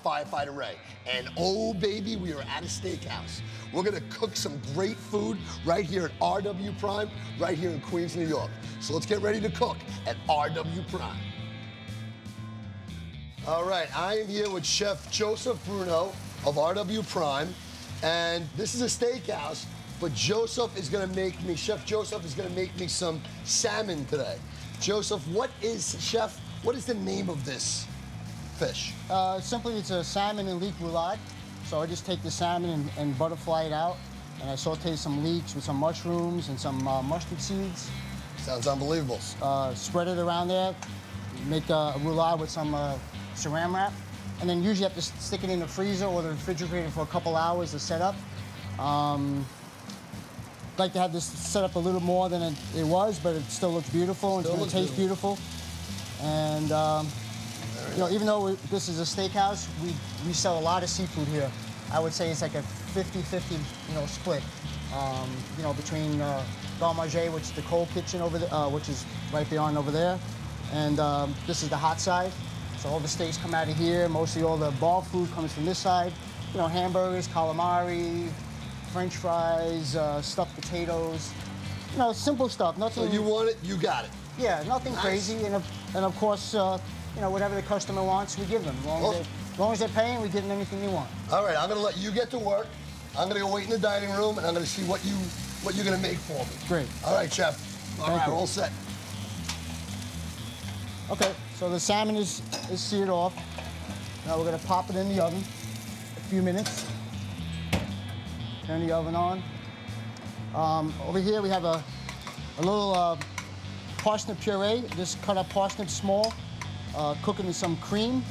Firefighter Ray. And oh baby, we are at a steakhouse. We're gonna cook some great food right here at RW Prime, right here in Queens, New York. So let's get ready to cook at RW Prime. All right, I am here with Chef Joseph Bruno of RW Prime, and this is a steakhouse, but Chef Joseph is gonna make me some salmon today. Joseph, what is the name of this fish? Simply, it's a salmon and leek roulade. So I just take the salmon and butterfly it out, and I saute some leeks with some mushrooms and some mustard seeds. Sounds unbelievable. Spread it around there, make a roulade with some saran wrap, and then usually you have to stick it in the freezer or the refrigerator for a couple hours to set up. Like to have this set up a little more than it was, but it still looks beautiful and it's going to taste beautiful. And you know, even though this is a steakhouse, we sell a lot of seafood here. I would say it's like a 50-50, split. Between Garmager, which is the cold kitchen over there, which is right beyond over there, and this is the hot side. So all the steaks come out of here. Mostly all the bar food comes from this side. You know, hamburgers, calamari, French fries, stuffed potatoes. You know, simple stuff. Nothing. So you want it, you got it. Yeah, nothing crazy, and of course, whatever the customer wants, we give them. As long as they're paying, we give them anything they want. All right, I'm gonna let you get to work. I'm gonna go wait in the dining room, and I'm gonna see what you're gonna make for me. Great. All right, Chef. All right, we're all set. Okay, so the salmon is seared off. Now we're gonna pop it in the oven a few minutes. Turn the oven on. Over here we have a little parsnip puree. Just cut up parsnips small, cook it in some cream,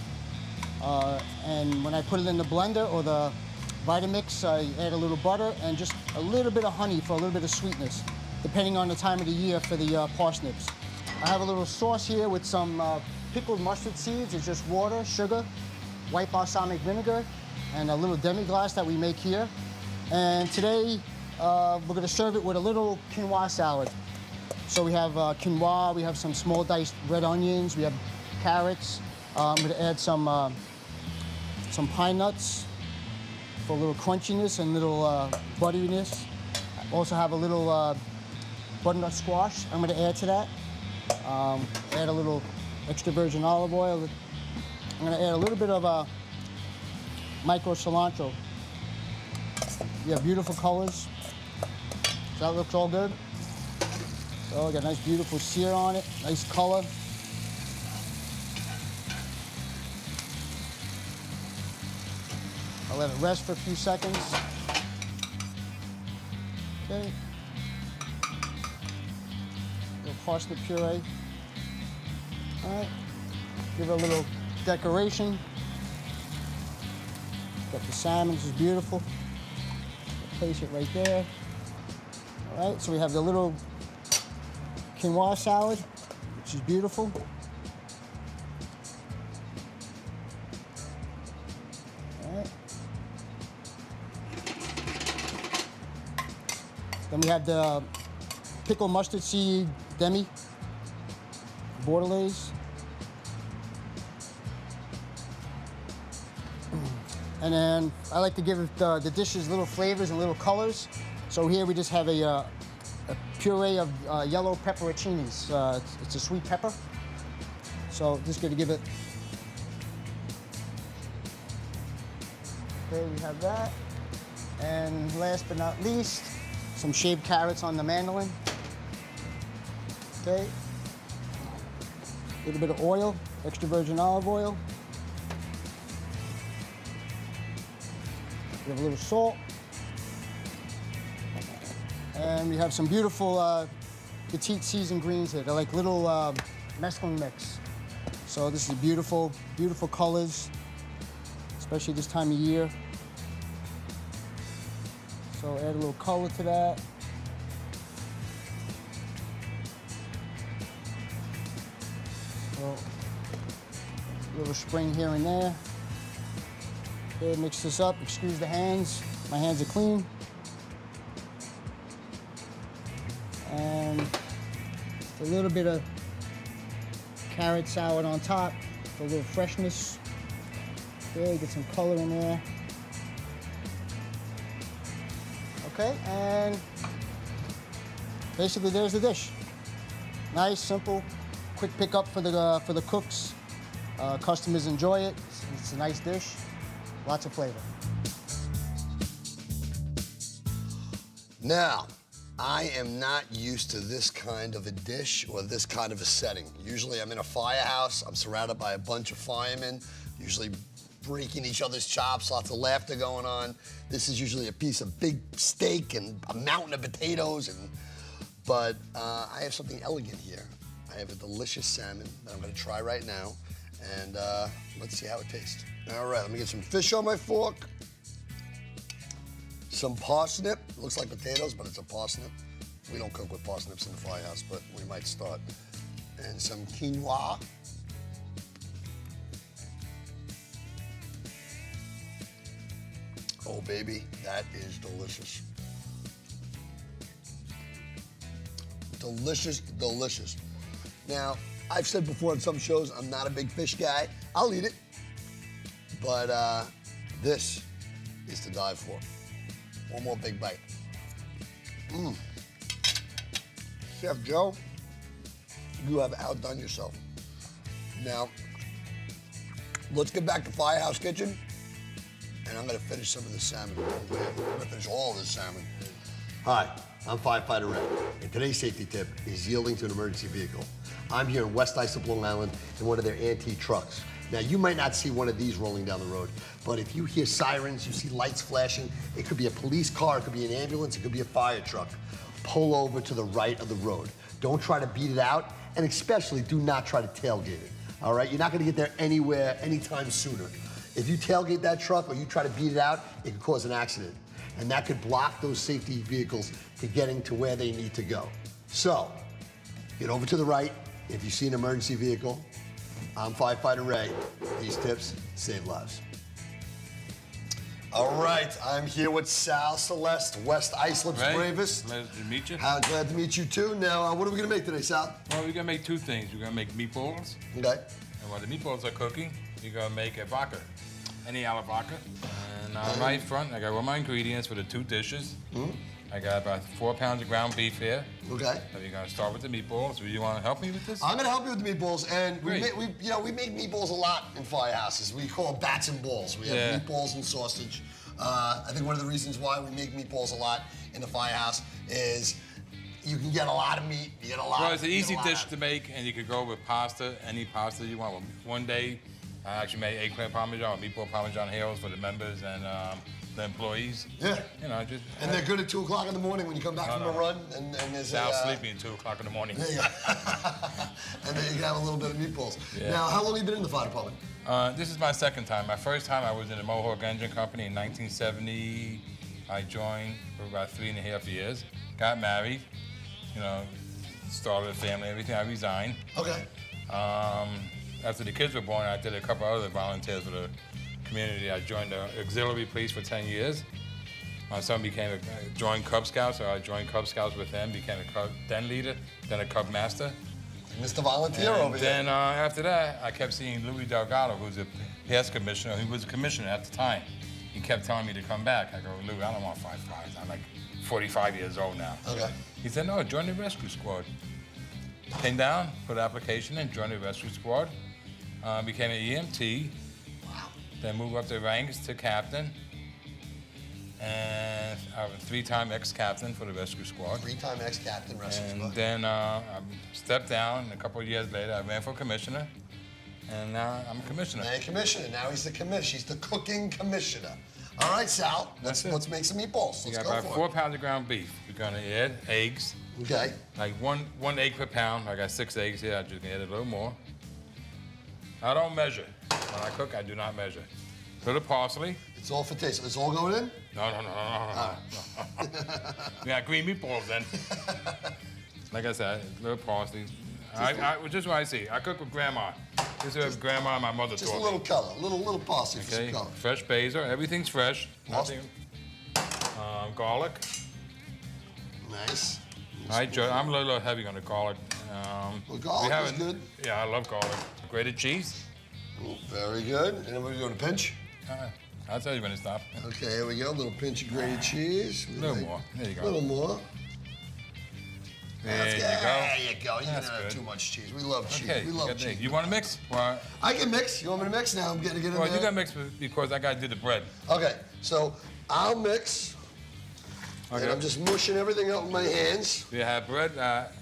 and when I put it in the blender or the Vitamix, I add a little butter and just a little bit of honey for a little bit of sweetness, depending on the time of the year for the parsnips. I have a little sauce here with some pickled mustard seeds. It's just water, sugar, white balsamic vinegar, and a little demi-glace that we make here. And today, we're gonna serve it with a little quinoa salad. So we have quinoa, we have some small diced red onions, we have carrots. I'm gonna add some pine nuts for a little crunchiness and a little butteriness. I also have a little butternut squash I'm gonna add to that. Add a little extra virgin olive oil. I'm gonna add a little bit of micro cilantro. You have beautiful colors. So that looks all good. So we got a nice beautiful sear on it, nice color. I'll let it rest for a few seconds. Okay. Little parsnip puree. All right. Give it a little decoration. Got the salmon, this is beautiful. Place it right there. All right, so we have the little quinoa salad, which is beautiful. All right. Then we have the pickled mustard seed demi, bordelaise. And then I like to give the dishes little flavors and little colors. So here we just have a puree of yellow pepperoncinis. It's a sweet pepper. So just going to give it. Okay, we have that. And last but not least, some shaved carrots on the mandolin. Okay. A little bit of oil, extra virgin olive oil. We have a little salt. And we have some beautiful petite seasoned greens here. They're like little mesclun mix. So this is beautiful, beautiful colors, especially this time of year. So add a little color to that. So, a little spring here and there. Okay, mix this up, excuse the hands. My hands are clean. And a little bit of carrot salad on top for a little freshness. Okay, get some color in there. Okay, and basically there's the dish. Nice, simple, quick pickup for the cooks. Customers enjoy it. It's a nice dish, lots of flavor. Now, I am not used to this kind of a dish or this kind of a setting. Usually I'm in a firehouse, I'm surrounded by a bunch of firemen, usually breaking each other's chops, lots of laughter going on. This is usually a piece of big steak and a mountain of potatoes, but I have something elegant here. I have a delicious salmon that I'm gonna try right now, and let's see how it tastes. All right, let me get some fish on my fork. Some parsnip. It looks like potatoes, but it's a parsnip. We don't cook with parsnips in the firehouse, but we might start. And some quinoa. Oh, baby, that is delicious. Delicious, delicious. Now, I've said before on some shows, I'm not a big fish guy. I'll eat it, but this is to die for. One more big bite. Chef Joe, you have outdone yourself. Now, let's get back to Firehouse Kitchen, and I'm gonna finish some of the salmon. I'm gonna finish all of the salmon. Hi, I'm Firefighter Ray, and today's safety tip is yielding to an emergency vehicle. I'm here in West Islip, Long Island, in one of their antique trucks. Now, you might not see one of these rolling down the road, but if you hear sirens, you see lights flashing, it could be a police car, it could be an ambulance, it could be a fire truck. Pull over to the right of the road. Don't try to beat it out, and especially do not try to tailgate it, all right? You're not gonna get there anywhere, anytime sooner. If you tailgate that truck or you try to beat it out, it could cause an accident, and that could block those safety vehicles to getting to where they need to go. So, get over to the right. If you see an emergency vehicle, I'm Firefighter Ray. These tips save lives. All right, I'm here with Sal Celeste, West Islip's bravest. Glad to meet you. Glad to meet you too. Now, what are we gonna make today, Sal? Well, we're gonna make two things. We're gonna make meatballs. Okay. And while the meatballs are cooking, you're gonna make a vodka, any ala vodka. And right front, I got all my ingredients for the two dishes. I got about 4 pounds of ground beef here. Okay. So you're gonna start with the meatballs. Do you want to help me with this? I'm gonna help you with the meatballs, and we Great. make meatballs a lot in firehouses. We call them bats and balls. We have meatballs and sausage. I think one of the reasons why we make meatballs a lot in the firehouse is you can get a lot of meat. You get a lot. Well, it's an easy dish to make, and you could go with pasta, any pasta you want. One day, I actually made eggplant parmesan, meatball parmesan hills for the members and the employees. Yeah. You know, just. And they're good at 2 o'clock in the morning when you come back from a run, and there's Sal's sleeping at 2 o'clock in the morning. There you go. And then you can have a little bit of meatballs. Yeah. Now, how long have you been in the fire department? This is my second time. My first time I was in the Mohawk Engine Company in 1970. I joined for about 3.5 years. Got married, you know, started a family, everything. I resigned. Okay. After the kids were born, I did a couple other volunteers for the community. I joined the auxiliary police for 10 years. My son joined Cub Scouts, so I joined Cub Scouts with him, became a Cub den leader, then a Cub master. Mr. Volunteer and over here. Then after that, I kept seeing Louis Delgado, who's a past commissioner. He was a commissioner at the time. He kept telling me to come back. I go, Louis, I don't want 5 5s. I'm like 45 years old now. Okay. He said, no, join the rescue squad. Came down, put an application in, joined the rescue squad, became an EMT. Wow. Then moved up the ranks to captain. And I was a 3-time ex-captain for the rescue squad. 3-time ex-captain rescue squad. And then I stepped down, and a couple of years later, I ran for commissioner. And now I'm a commissioner. Now you're commissioner. Now he's the commissioner. He's the cooking commissioner. All right, Sal. Let's make some meatballs. Let's You got go about for 4 it. pounds of ground beef. We're gonna add eggs. Okay. Like one egg per pound. I got 6 eggs here. I just add a little more. I don't measure. When I cook, I do not measure. A little parsley. It's all for taste. It's all going in? No. We got green meatballs then. Like I said, a little parsley. Just what I see. I cook with grandma. This is what grandma and my mother Just taught a me. little color, a little parsley for Okay, some color. fresh basil. Everything's fresh. Awesome. Nothing. Garlic. Nice. All right, Joe, I'm a little heavy on the garlic. Well, garlic is good. Yeah, I love garlic. Grated cheese. Very good. And then we're doing a pinch. I'll tell you when to stop. Okay, here we go. A little pinch of grated cheese. A little more. There you A go. little more. There you go. There you go. You That's don't have good. too much cheese. We love cheese. Okay, We love cheese. you want to mix? Well, I can mix. You want me to mix now? I'm getting to get in well, there. you got to mix because I got to do the bread. Okay, so I'll mix. Okay. And I'm just mushing everything up with my hands. We have bread.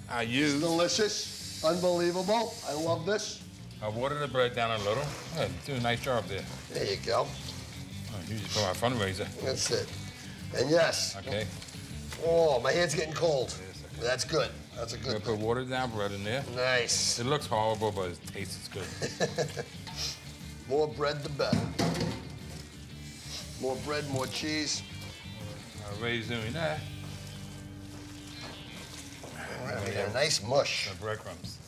I use. Delicious. Unbelievable. I love this. I water the bread down a little. Yeah, do a nice job there. There you go. Oh, you just for our fundraiser. That's it. And yes. Okay. Oh, my hand's getting cold. That's good. That's a We're good gonna thing. put watered down bread in there. Nice. It looks horrible, but it tastes good. More bread, the better. More bread, more cheese. Ray's doing that. All right, we got a nice mush. The breadcrumbs.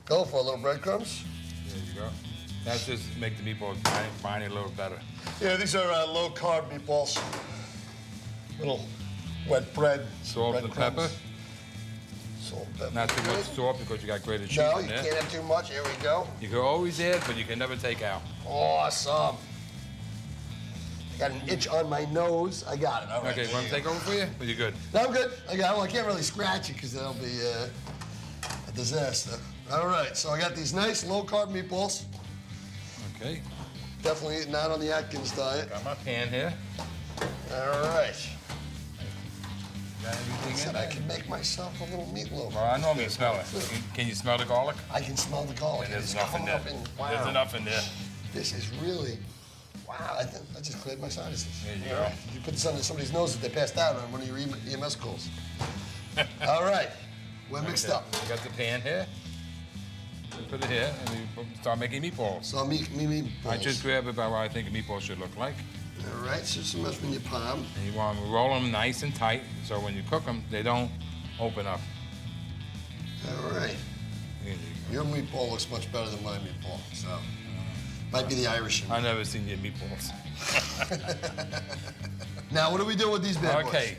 Go for a little breadcrumbs. There you go. That just make the meatballs fine a little better. Yeah, these are low-carb meatballs. Little wet bread. Salt and breadcrumbs. pepper. Salt and pepper. Not too much salt because you got grated cheese No, in you there. can't have too much. Here we go. You can always add, but you can never take out. Awesome. I got an itch on my nose. I got it. All right. Okay, there want you to take go. over for you? Or you good? No, I'm good. I can't really scratch it because that'll be a disaster. All right, so I got these nice low-carb meatballs. Okay. Definitely not on the Atkins diet. Got my pan here. All right. Got everything Said in I there. could make myself a little meatloaf. Well, I normally smell it. Can you smell the garlic? I can smell the garlic. There's It's enough in coming there. up in, wow. There's enough in there. This is really, wow. I just cleared my sinuses. There you All go. right. You put this under somebody's nose if they passed out on one of your EMS calls. All right. We're mixed Okay. up. You got the pan here. You put it here, and you start making meatballs. So meatballs. I just grab about what I think a meatball should look like. All right, so some much in your palm. And you want to roll them nice and tight, so when you cook them, they don't open up. All right. There you Your meatball looks much better than my meatball, so might be the Irish in go. me. I've never seen your meatballs. Now, what do we do with these bad boys? Okay.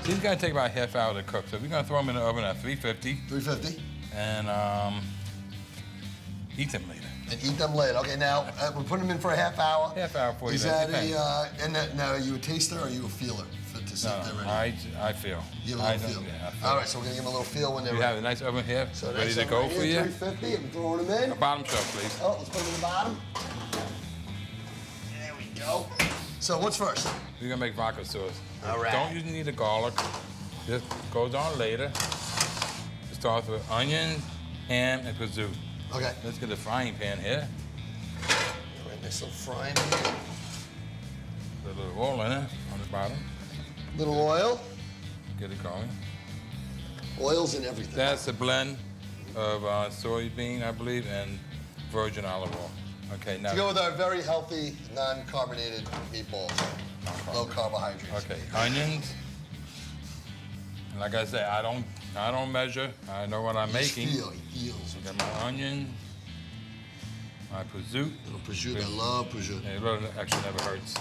These are gonna take about a half hour to cook, so we're gonna throw them in the oven at 350 350. and eat them later. And eat them later. Okay, now we're putting them in for a half hour. Half hour, 40 Is minutes. that now? Are you a taster or are you a feeler to see if they're ready? I feel. You have a I little don't- feel. yeah, I feel. All right, so we're gonna give them a little feel when they're We ready. have a nice oven here, So ready nice to oven go right for here, you. 350. I'm throwing them in. A bottom shelf, please. Oh, let's put them in the bottom. There we go. So what's first? We're gonna make vodka sauce. All right. Don't usually need the garlic. This goes on later. It starts with onion, ham, and kazoo. Okay. Let's get a frying pan here. All right, nice little frying pan. Put a little oil in it on the bottom. Little oil. Get it going. Oil's in everything. That's a blend of soybean, I believe, and virgin olive oil. Okay, now. To go with our very healthy, non-carbonated meatballs. Low carbohydrates. Okay, onions. And like I said, I don't measure. I know what I'm He making. feels. Got my onion, my prosciutto. Little prosciutto. I love prosciutto. A little extra never hurts.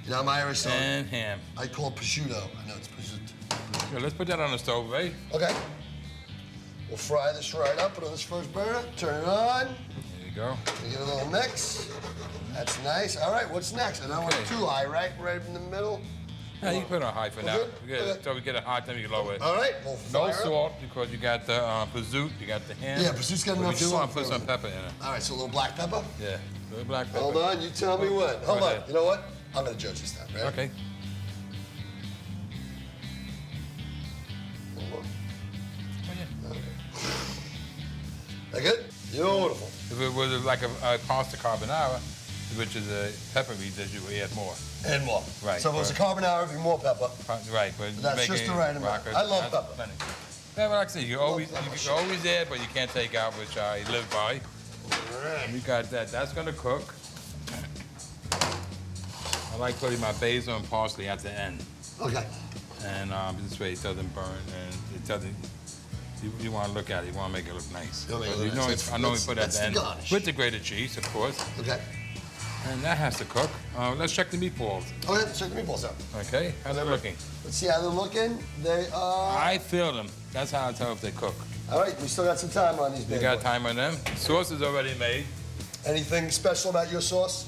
You know, I'm Irish, so And ham. I call it prosciutto. I know it's prosciutto. Good, let's put that on the stove, right? Okay. We'll fry this right up. Put on this first burner. Turn it on. There you go. We give it a little mix. That's nice. All right, what's next? I don't want it Okay. too high, right? Right in the middle. Yeah, you can put it on high for now. good? Okay. So we get it hot, then we lower it. All right, we'll No fire up. salt because you got the prosciutto, you got the ham. Yeah, prosciutto's got But enough we do salt want to put for some everything. pepper in it. All right, so a little black pepper. Yeah, a little black pepper. Hold on, you tell me when. Hold Right on. there. You know what? I'm gonna judge this now. Ready? Okay. Hold on. Oh, yeah. That good? Beautiful. If it was like a pasta carbonara, which is a pepper meat, that you would add more. And more. Right, So if it was a right. carbonara, it'd be more pepper. Right, but That's making just the right amount. rockers, I love that's pepper. plenty. Yeah, but like I said, you always pepper. you can always add, but you can't take out, which I live by. All right. We got that. That's gonna cook. I like putting my basil and parsley at the end, Okay. and this way it doesn't burn and it doesn't. You want to look at it. You want to make it look nice. You'll make it But look you know, nice. I know we That's- put it at that's the the end garnish. with the grated cheese, of course, Okay. and that has to cook. Let's check the meatballs. Okay, let's check the meatballs out. Okay, how they're looking. Let's see how they're looking. They are. I feel them. That's how I tell if they cook. All right, we still got some time on these We bad got boys. time on them. Sauce is already made. Anything special about your sauce?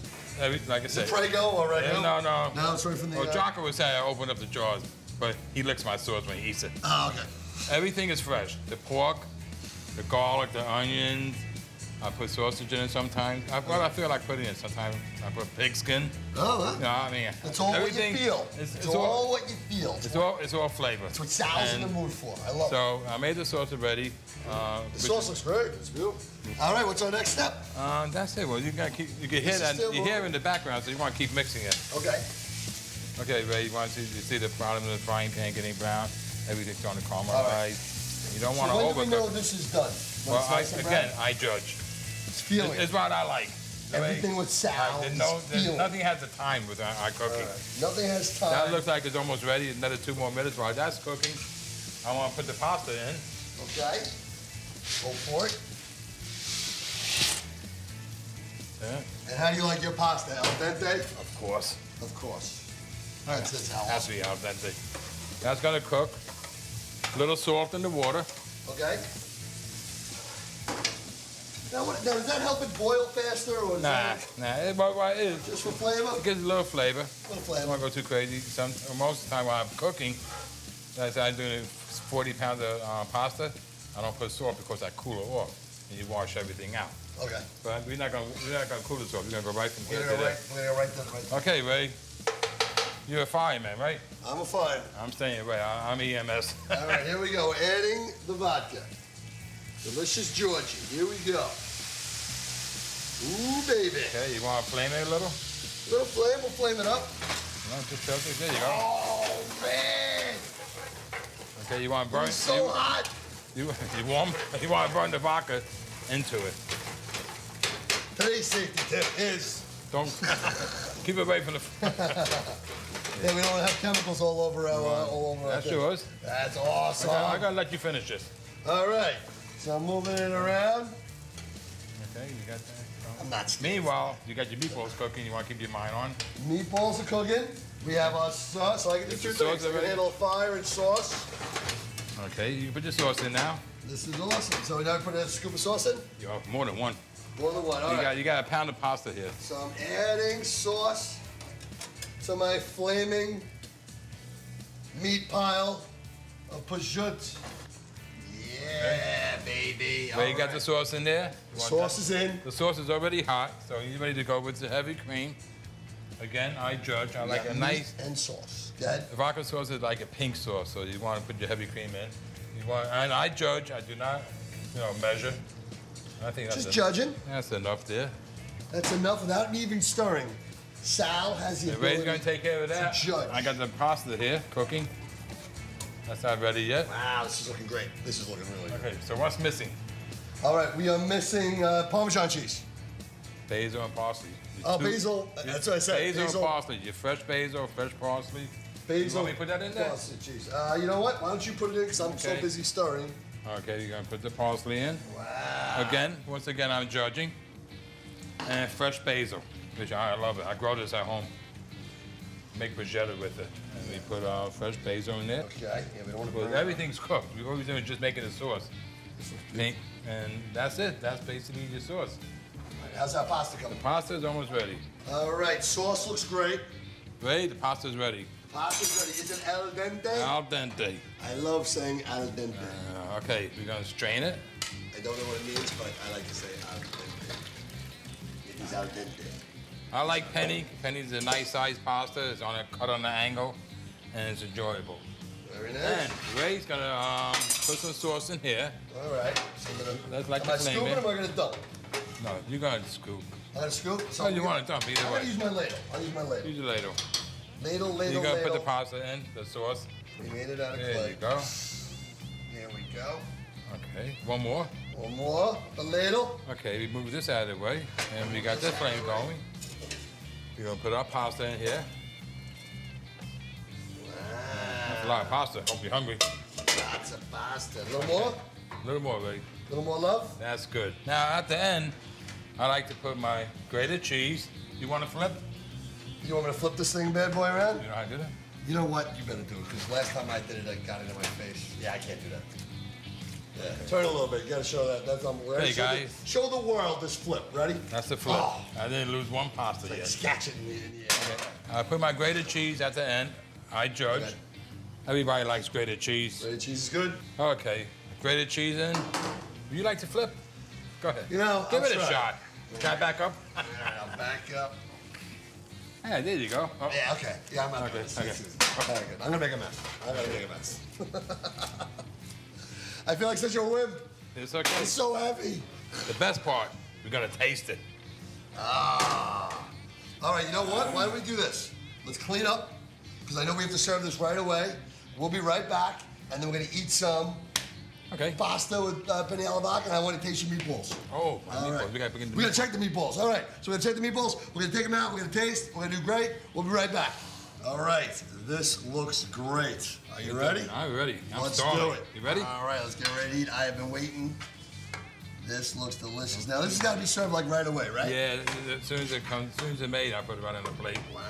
like I said. Prego or right No, no. No, it's right from the. Well, Jocko would say I open up the jars, but he licks my sauce when he eats it. Oh, okay. Everything is fresh. The pork, the garlic, the onions. I put sausage in it sometimes. Well, I feel like putting it sometimes. I put pig skin. Oh, huh? You know, I mean, It's all what you everything. feel. It's all what you feel. It's all flavor. It's what Sal's in the mood for. I love it. So I made the sauce already. The sauce looks great. It's beautiful. All right, what's our next step? That's it. Well, you can hear that. You hear it in the background, so you want to keep mixing it. Okay. Okay, Ray. You see the bottom of the frying pan getting brown. Everything's starting to caramelize. You don't want to When do we know overcook. this is done? When Well, it's nice and brown? I judge. It's feeling. It's what I like. Everything with Sal is feeling. Nothing has the time with our cooking. Nothing has time. That looks like it's almost ready. Another 2 more minutes while that's cooking. I want to put the pasta in. Okay. Go for it. Yeah. And how do you like your pasta? Al dente? Of course. Of course. That's just how. Has to be al dente. That's gonna cook. A little salt in the water. Okay. Now, does that help it boil faster, or is Nah. It just for flavor? gives a little flavor. A little I flavor. don't want to go too crazy. Most of the time while I'm cooking, as I'm doing 40 pounds of pasta, I don't put salt because I cool it off and you wash everything out. Okay. But we're not gonna cool this off. We're gonna go right from here to there. We're gonna write that right. Okay, Ray. You're a fireman, right? I'm a fine. I'm staying Ray. I'm EMS. All right, here we go. Adding the vodka. Delicious Georgie. Here we go. Ooh, baby. Okay, you want to flame it a little? Little flame. We'll flame it up. No, just tilt it. There you go. Oh man! Okay, you want to burn? It's so hot. You warm? You want to burn the vodka into it? Today's safety tip is Don't keep it away from the. yeah, we don't have chemicals all over our That's thing. yours. That's awesome. I gotta let you finish this. All right. So I'm moving it around. Okay, you got that. I'm not scared. Meanwhile, you got your meatballs cooking. You want to keep your mind on? Meatballs are cooking. We have our sauce. So I can do two the sauce things. I can already? handle fire and sauce. Okay, you can put your sauce in now. This is awesome. So we now put a scoop of sauce in. You have more than one. More than one. All right. You got a pound of pasta here. So I'm adding sauce to my flaming meat pile of prosciutto. Yeah, baby. Where you got the sauce in there? You want sauce that? is in. The sauce is already hot, so you're ready to go with the heavy cream. Again, I judge. I like Yeah, a meat nice. and sauce. Good. The vodka sauce is like a pink sauce, so you want to put your heavy cream in. And I judge. I do not, measure. I think that's Just judging. That's enough there. That's enough without me even stirring. Sal has the Ray's ability gonna take care of that. to judge. I got the pasta here cooking. That's not ready yet. Wow, this is looking great. This is looking really good. Okay, so what's missing? All right, we are missing Parmesan cheese. Basil and parsley. Oh, basil. That's what I said. Basil and parsley. Your fresh basil, fresh parsley. Basil. You want me to put that in there? Parsley cheese. You know what? Why don't you put it in? Because I'm so Okay. busy stirring. Okay, you're gonna put the parsley in. Wow. Once again, I'm judging. And fresh basil, which I love it. I grow this at home. Make bruschetta with it. And we put fresh basil in there. Okay. Yeah, we don't want to Well, burn it. everything's cooked. All we're doing is just making the sauce. And that's it. That's basically your sauce. How's that pasta coming? Pasta is almost ready. All right, sauce looks great. Ready? The pasta's ready. Pasta's ready. Is it al dente? Al dente. I love saying al dente. Okay, we're gonna strain it. I don't know what it means, but I like to say al dente. It is al dente. I like penny. Penny's a nice sized pasta. It's cut on an angle, and it's enjoyable. Very nice. And Ray's gonna put some sauce in here. All right. So I'm gonna, That's like am I the flame scooping in. or am I going to dump? No, you're gonna scoop. I'm going to scoop? So Oh, you want to dump either I'm way. going to use my ladle. I'll use my ladle. Use your ladle. Ladle. You're gonna put the ladle. pasta in, the sauce. We made it out of There clay. you go. There we go. Okay, one more. One more. The ladle. Okay, we move this out of the way, and we got this flame going. We're gonna put our pasta in here. That's a lot of pasta. Hope you're hungry. Lots of pasta. A little more. A little more, Ray. A little more love. That's good. Now at the end, I like to put my grated cheese. You want to flip? You want me to flip this thing bad boy around? You know how to do that? You know what? You better do it, because last time I did it, I got it in my face. Yeah, I can't do that. Yeah. Turn a little bit. You gotta show that. That's unbelievable. Hey, guys. Show the world this flip. Ready? That's the flip. Oh. I didn't lose one pasta Like yet. sketch it in the air. I put my grated cheese at the end. I judge. Okay. Everybody likes grated cheese. Grated cheese is good. Okay, grated cheese in. Would you like to flip? Go ahead. You know, give I'll it a try. shot. Can I back up? All right, I'll back up. Yeah, there you go. Oh. Yeah, okay. Yeah, I'm not Okay, doing this. okay. All right, good. I'm gonna make a mess. I'm gonna make a mess. I feel like such a wimp. It's okay. It's so heavy. The best part, we're gonna taste it. Ah. All right, you know what? Why don't we do this? Let's clean up, because I know we have to serve this right away. We'll be right back, and then we're gonna eat some Okay. pasta with penne alla vodka, and I want to taste your meatballs. Oh, my All meatballs. right. We gotta begin the We're gonna check the meatballs. All right, so we're gonna check the meatballs. We're gonna take them out. We're gonna taste. We're gonna do great. We'll be right back. All right, this looks great. Are you ready? I'm ready. I'm Let's starving. do it. You ready? All right, let's get ready to eat. I have been waiting. This looks delicious. Now this has got to be served like right away, right? Yeah, as soon as it comes, as soon as it's made, I put it right on the plate. Wow.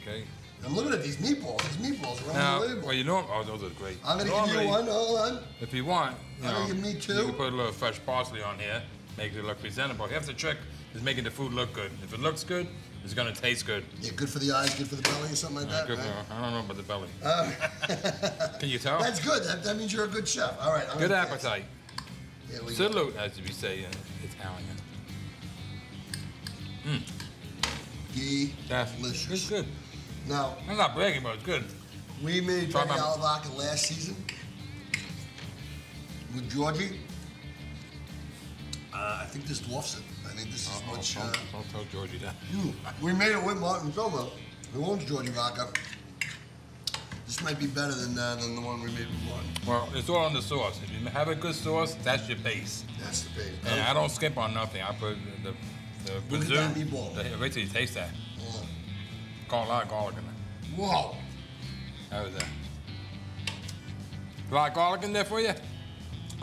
Okay. I'm looking at these meatballs. These meatballs are Now, unbelievable. well, you know, oh, those are great. I'm gonna give you one. Hold on. If you want, you I'm know, gonna give me two. you can put a little fresh parsley on here, make it look presentable. Here's the trick: is making the food look good. If it looks good, it's gonna taste good. Yeah, good for the eyes, good for the belly, or something like that. Good right? for, I don't know about the belly. Can you tell? That's good. That means you're a good chef. All right. I'm Good gonna taste. appetite. Here we go. Salute, as we say in Italian. That's Delicious. It's good. Now, I'm not bragging, but it's good. we made Try penne my- alla vodka last season with Georgie. I think this dwarfs it. I think this is much. Don't tell Georgie that. We made it with Martin Soma, who owns Georgie Vodka. This might be better than the one we made with Martin. Well, it's all on the sauce. If you have a good sauce, that's your base. That's the base. And I don't skimp on nothing. I put the Look at that meatball. Wait till you taste that. Oh. Got a lot of garlic in there. Whoa. How is that? A lot of garlic in there for you?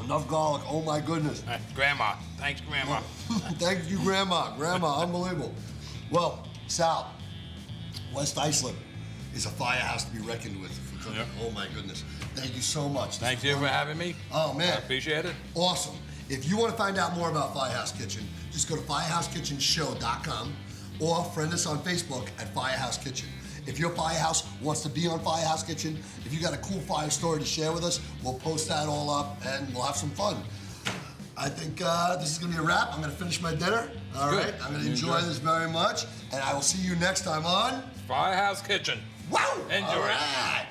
Enough garlic. Oh my goodness. Grandma. Thanks, Grandma. Thank you, Grandma. Grandma, unbelievable. Well, Sal, West Iceland is a firehouse to be reckoned with for cooking. Yep. Oh my goodness. Thank you so much. Thank you for having me. Oh I man. appreciate it. Awesome. If you want to find out more about Firehouse Kitchen, just go to firehousekitchenshow.com or friend us on Facebook at Firehouse Kitchen. If your firehouse wants to be on Firehouse Kitchen, if you got a cool fire story to share with us, we'll post that all up and we'll have some fun. I think this is going to be a wrap. I'm going to finish my dinner. All Good. right. I'm going to You enjoy enjoy. this very much. And I will see you next time on... Firehouse Kitchen. Wow! Enjoy. All right.